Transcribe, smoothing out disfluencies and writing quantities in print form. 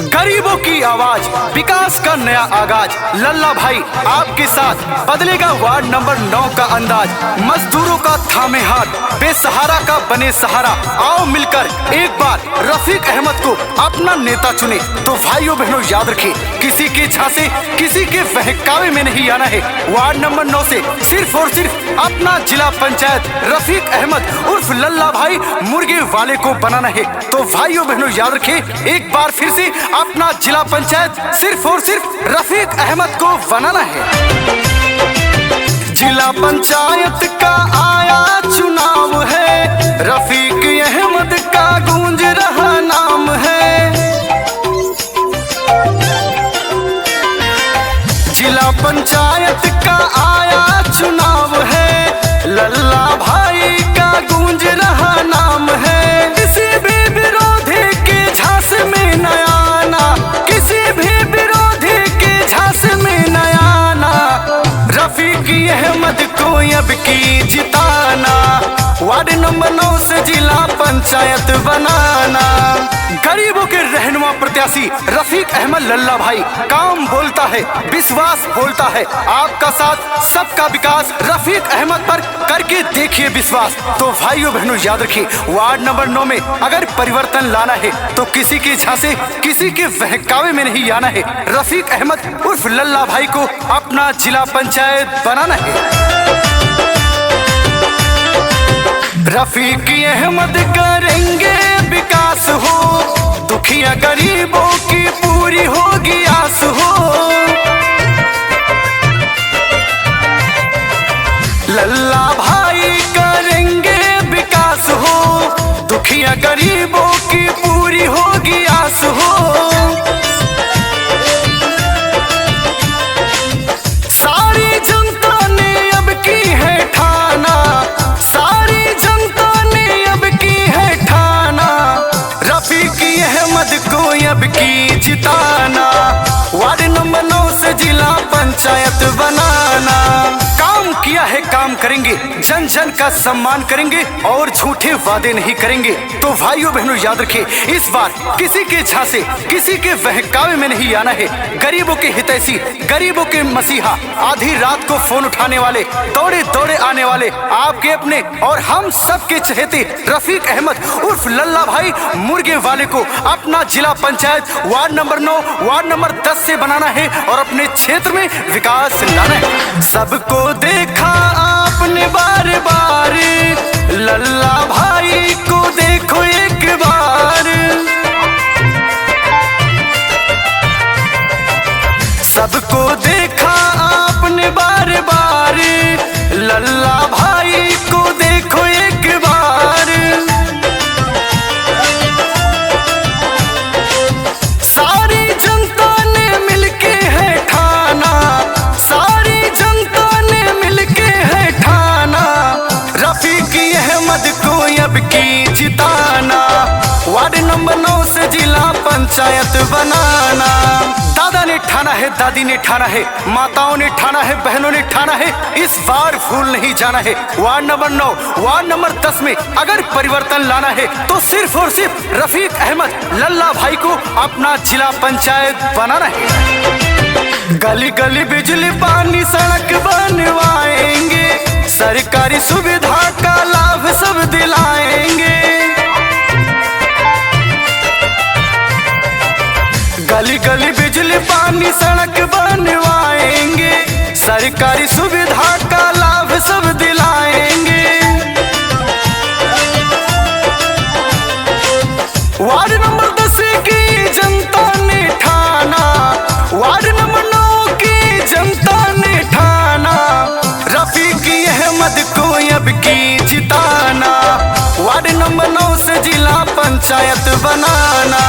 गरीबों की आवाज, विकास का नया आगाज। लल्ला भाई आपके साथ बदलेगा वार्ड नंबर 9 का अंदाज। मजदूरों का थामे हाथ, बेसहारा का बने सहारा। आओ मिलकर एक बार रफीक अहमद को अपना नेता चुने। तो भाइयों बहनों याद रखें, किसी के झांसे किसी के बहकावे में नहीं आना है। वार्ड नंबर 9 से सिर्फ और सिर्फ अपना जिला पंचायत रफीक अहमद उर्फ लल्ला भाई मुर्गे वाले को बनाना है। तो भाइयों बहनों याद रखें, एक बार फिर से अपना जिला पंचायत सिर्फ और सिर्फ रफीक अहमद को बनाना है। जिला पंचायत का आया चुनाव है, रफीक अहमद का गूंज रहा नाम है। जिला पंचायत का आया चुनाव है, लल्ला भाई का गूंज रहा नाम है। किसी भी विरोधी के झांस में न आना, किसी भी विरोधी के झांस में न आना। रफीक अहमद को अब की जिताना, वार्ड नंबर 9 से जिला पंचायत बनाना। गरीबों के रहनुमा प्रत्याशी रफीक अहमद लल्ला भाई काम बोलता है, विश्वास बोलता है। आपका साथ सबका विकास, रफीक अहमद पर करके देखिए विश्वास। तो भाइयों बहनों याद रखिए, वार्ड नंबर 9 में अगर परिवर्तन लाना है तो किसी के झांसे किसी के बहकावे में नहीं आना है। रफीक अहमद उर्फ लल्ला भाई को अपना जिला पंचायत बनाना है। रफीक अहमद करेंगे विकास हो, दुखिया गरीबों की पूरी होगी आस हो। लल्ला भाई करेंगे विकास हो, दुखिया गरीबों की पूरी होगी आस हो। सारी जनता ने अब की है ठाना, सारी जनता ने अब की है ठाना। रफीक अहमद को अब की जिताना, वार्ड नंबर 9 से जिला पंचायत बनाना। काम किया है काम करेंगे, जन जन का सम्मान करेंगे और झूठे वादे नहीं करेंगे। तो भाइयों बहनों याद रखिए, इस बार किसी के झांसे किसी के बहकावे में नहीं आना है। गरीबों के हितैषी, गरीबों के मसीहा, आधी रात को फोन उठाने वाले, दौड़े दौड़े आने वाले, आपके अपने और हम सब के चहेते रफीक अहमद उर्फ लल्ला भाई मुर्गे वाले को अपना जिला panchayat ward number 9, ward number 10 से बनाना है और अपने क्षेत्र में विकास लाना है। सबको देखा आपने बार बार, लल्ला भाई को देखो एक बार। सबको देखा आपने बार बार, लल्ला भाई को देखो एक बार। सारी जनता ने मिलके है ठाना, सारी जनता ने मिलके है ठाना। रफीक अहमद को अब की जिताना, वार्ड नंबर 9 से जिला पंचायत बनाना। दादा ने ठाना है, दादी ने ठाना है, माताओं ने ठाना है, बहनों ने ठाना है, इस बार भूल नहीं जाना है। वार्ड नंबर 9, वार्ड नंबर 10 में अगर परिवर्तन लाना है तो सिर्फ और सिर्फ रफीक अहमद लल्ला भाई को अपना जिला पंचायत बनाना है। गली गली बिजली पानी सड़क बनवाएंगे, सरकारी सुविधा का लाभ सब दिलाएंगे। गली गली बिजली पानी सड़क बनवाएंगे, सरकारी सुविधा का लाभ सब दिलाएंगे। वार्ड नंबर 10 की जनता ने ठाना, वार्ड नंबर 9 की जनता ने ठाना। रफीक अहमद को अब की जिताना, वार्ड नंबर 9 से जिला पंचायत बनाना।